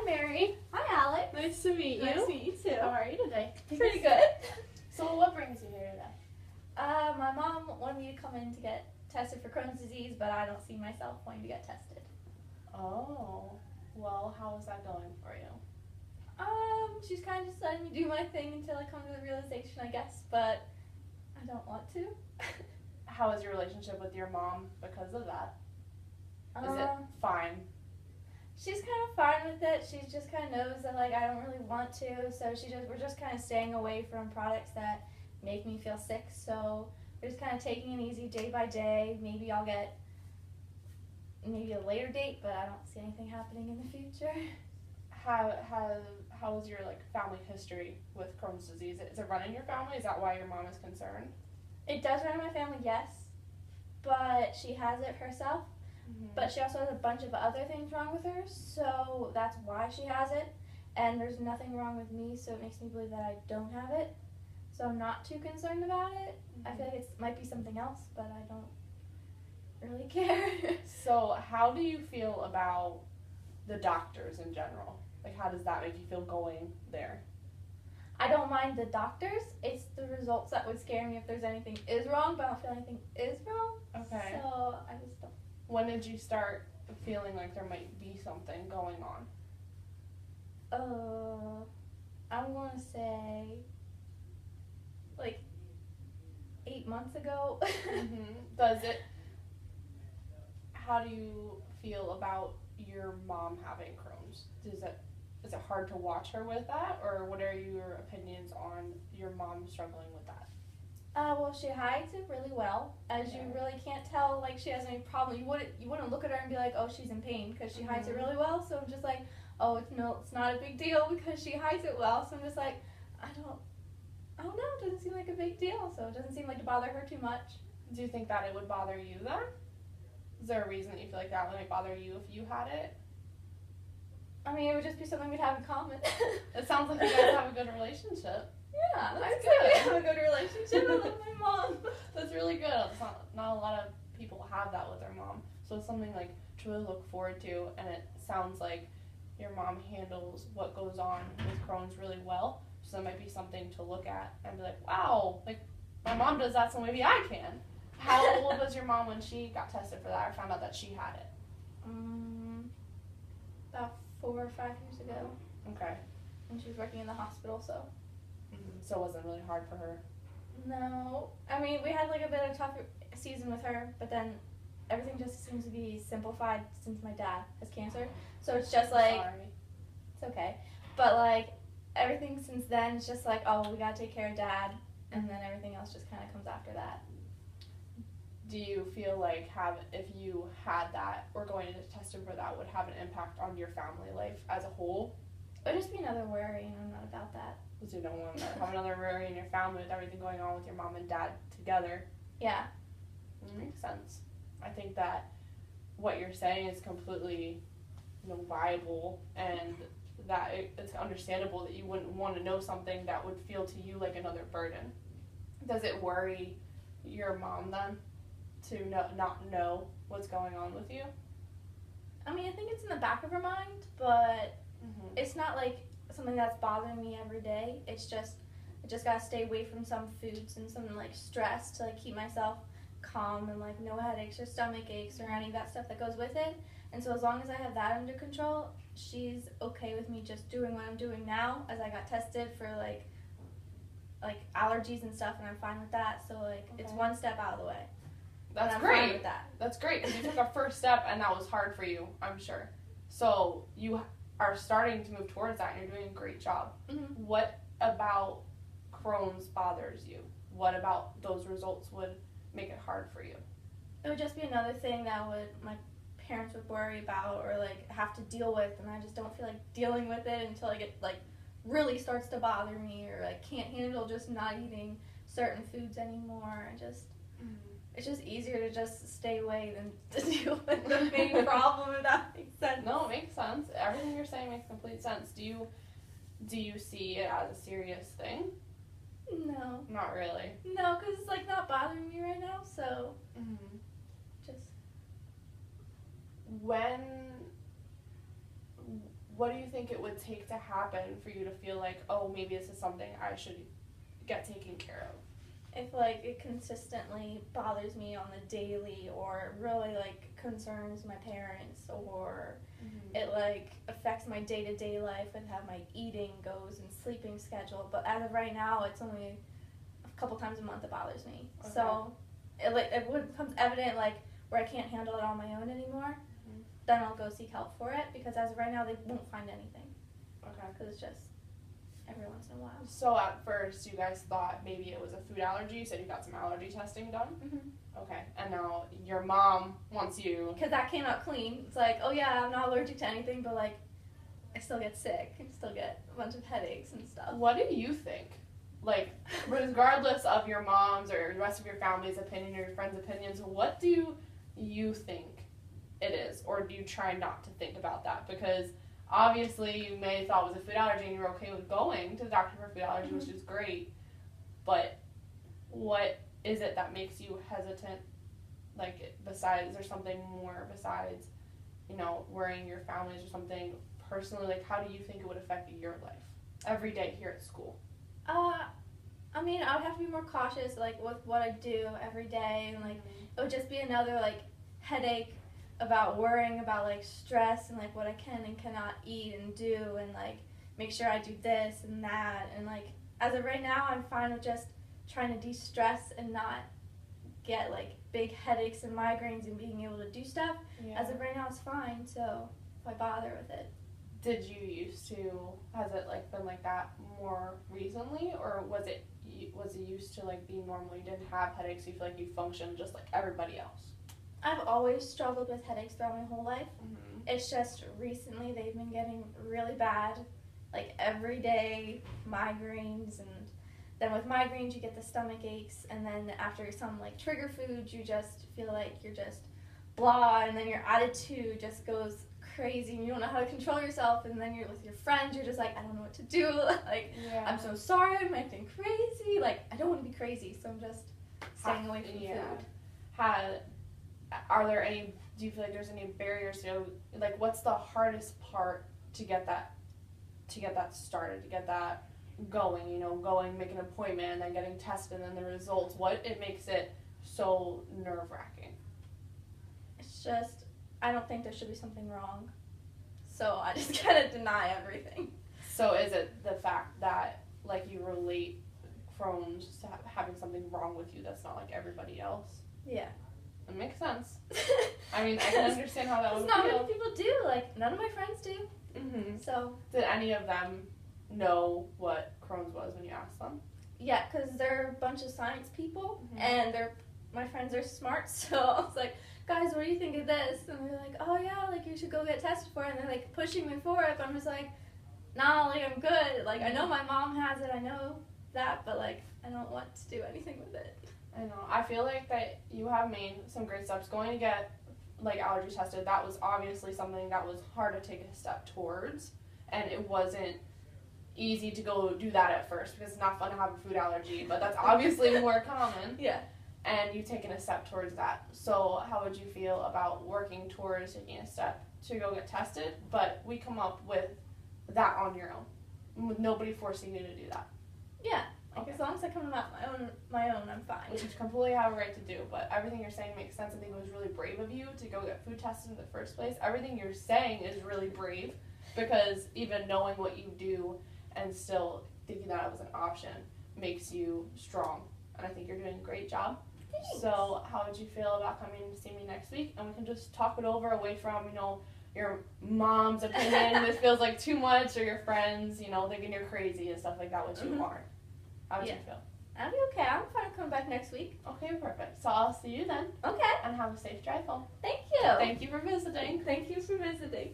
Mary. Hi, Alex. Nice to meet you. Nice to meet you too. How are you today? Pretty good. So what brings you here today? My mom wanted me to come in to get tested for Crohn's disease, but I don't see myself wanting to get tested. Oh, well, how is that going for you? She's kind of just letting me do my thing until I come to the realization, I guess, but I don't want to. How is your relationship with your mom because of that? Is it fine? She's kind of fine with it. She just kind of knows that like I don't really want to, so we're just kind of staying away from products that make me feel sick. So we're just kind of taking it easy day by day. Maybe I'll get a later date, but I don't see anything happening in the future. How is your family history with Crohn's disease? Is it run in your family? Is that why your mom is concerned? It does run in my family, yes, but she has it herself. Mm-hmm. But she also has a bunch of other things wrong with her, so that's why she has it. And there's nothing wrong with me, so it makes me believe that I don't have it. So I'm not too concerned about it. Mm-hmm. I feel like it might be something else, but I don't really care. So how do you feel about the doctors in general? How does that make you feel going there? I don't mind the doctors. It's the results that would scare me if there's anything is wrong, but I don't feel anything is wrong. Okay. So I just don't. When did you start feeling like there might be something going on? I'm going to say 8 months ago. Mm-hmm. How do you feel about your mom having Crohn's? Is it hard to watch her with that, or what are your opinions on your mom struggling with that? Well, she hides it really well, as you really can't tell she has any problem. You wouldn't look at her and be like, oh, she's in pain, because she hides it really well. So I'm just like, oh, it's not a big deal because she hides it well. So I'm just like, I don't know. It doesn't seem like a big deal. So it doesn't seem like to bother her too much. Do you think that it would bother you then? Is there a reason that you feel like that might bother you if you had it? I mean, it would just be something we'd have in common. It sounds like you guys have a good relationship. Yeah, That's I'd say good. we have a good relationship. I love my mom. That's really good. It's not a lot of people have that with their mom. So it's something to really look forward to, and it sounds like your mom handles what goes on with Crohn's really well. So that might be something to look at and be like, wow, my mom does that, so maybe I can. How old was your mom when she got tested for that or found out that she had it? About 4 or 5 years ago. Okay. And she was working in the hospital, so. Mm-hmm. So it wasn't really hard for her? No. I mean, we had a bit of a tough season with her, but then everything just seems to be simplified since my dad has cancer. So it's just Sorry. It's okay. But everything since then is just oh, we gotta take care of dad, and then everything else just kind of comes after that. Do you feel like if you had that or going into testing for that would have an impact on your family life as a whole? It would just be another worry, and I'm not about that. Because you don't want to have another worry in your family with everything going on with your mom and dad together. Yeah. Makes sense. I think that what you're saying is completely viable, and that it's understandable that you wouldn't want to know something that would feel to you like another burden. Does it worry your mom then to not know what's going on with you? I mean, I think it's in the back of her mind, but it's not something that's bothering me every day. It's just I just gotta stay away from some foods and some stress to keep myself calm and no headaches or stomach aches or any of that stuff that goes with it. And so as long as I have that under control, she's okay with me just doing what I'm doing now, as I got tested for allergies and stuff, and I'm fine with that. So It's one step out of the way. That's I'm great. fine with that. That's great, because you took a first step and that was hard for you, I'm sure. So you are starting to move towards that and you're doing a great job. Mm-hmm. What about Crohn's bothers you? What about those results would make it hard for you? It would just be another thing that my parents would worry about or have to deal with, and I just don't feel like dealing with it until it really starts to bother me, or I can't handle just not eating certain foods anymore. It's just easier to just stay away than to deal with the main problem, if that makes sense. No, it makes sense. Everything you're saying makes complete sense. Do you see it as a serious thing? No. Not really. No, because it's not bothering me right now, so just. what do you think it would take to happen for you to feel like, oh, maybe this is something I should get taken care of? If like it consistently bothers me on the daily, or really like concerns my parents, or it like affects my day-to-day life with how my eating goes and sleeping schedule. But as of right now, it's only a couple times a month it bothers me. Okay. So it becomes evident like where I can't handle it on my own anymore, then I'll go seek help for it, because as of right now they won't find anything. Okay. Because it's just every once in a while. So at first you guys thought maybe it was a food allergy. You said you got some allergy testing done? Okay. And now your mom wants you... Because that came out clean. It's like, oh yeah, I'm not allergic to anything, but like I still get sick. I still get a bunch of headaches and stuff. What do you think? Like, regardless of your mom's or the rest of your family's opinion or your friends' opinions, what do you think it is? Or do you try not to think about that? Because obviously you may have thought it was a food allergy and you were okay with going to the doctor for food allergy, which is great. But what is it that makes you hesitant? Like, besides, is there something more besides, you know, worrying your families or something personally? Like, how do you think it would affect your life every day here at school? I mean, I would have to be more cautious, like, with what I do every day, and, like, it would just be another, like, headache about worrying about, like, stress and, like, what I can and cannot eat and do, and, like, make sure I do this and that, and, like, as of right now, I'm fine with just trying to de-stress and not get, like, big headaches and migraines and being able to do stuff. Yeah. As of right now, it's fine, so why bother with it? Did you used to, has it like been like that more recently, or was it used to like being normal? You didn't have headaches, you feel like you functioned just like everybody else? I've always struggled with headaches throughout my whole life. It's just recently they've been getting really bad, like every day migraines, and then with migraines you get the stomach aches, and then after some like trigger foods you just feel like you're just blah, and then your attitude just goes crazy and you don't know how to control yourself, and then you're with your friends, you're just like, I don't know what to do, like, yeah. I'm so sorry, I'm acting crazy, like, I don't want to be crazy, so I'm just staying away from food. Do you feel like there's any barriers to, like, what's the hardest part to get that started, to get that going, you know, make an appointment and then getting tested and then the results, what it makes it so nerve-wracking? It's just, I don't think there should be something wrong, so I just kind of deny everything. So is it the fact that, like, you relate Crohn's to having something wrong with you that's not like everybody else? Yeah. It makes sense. I mean, I can understand how that would feel. Not many people do, like, none of my friends do. So. Did any of them know what Crohn's was when you asked them? Yeah, because they're a bunch of science people, and my friends are smart, so I was like, guys, what do you think of this? And they're like, oh yeah, like you should go get tested for it, and they're like pushing me for it, but I'm just like, nah, like I'm good, like I know my mom has it, I know that, but like I don't want to do anything with it. I know. I feel like that you have made some great steps. Going to get like allergy tested, that was obviously something that was hard to take a step towards, and it wasn't easy to go do that at first because it's not fun to have a food allergy, but that's obviously more common. Yeah. And you've taken a step towards that. So how would you feel about working towards taking a step to go get tested, but we come up with that on your own, with nobody forcing you to do that? Yeah. Okay. As long as I come up my own, I'm fine. Which you completely have a right to do, but everything you're saying makes sense. I think it was really brave of you to go get food tested in the first place. Everything you're saying is really brave, because even knowing what you do and still thinking that it was an option makes you strong. And I think you're doing a great job. Thanks. So how would you feel about coming to see me next week? And we can just talk it over away from, you know, your mom's opinion, this feels like too much, or your friends, you know, thinking you're crazy and stuff like that, which you aren't. How would you feel? I'll be okay. I'm fine coming back next week. Okay, perfect. So I'll see you then. Okay. And have a safe drive home. Thank you. Thank you for visiting. Thank you for visiting.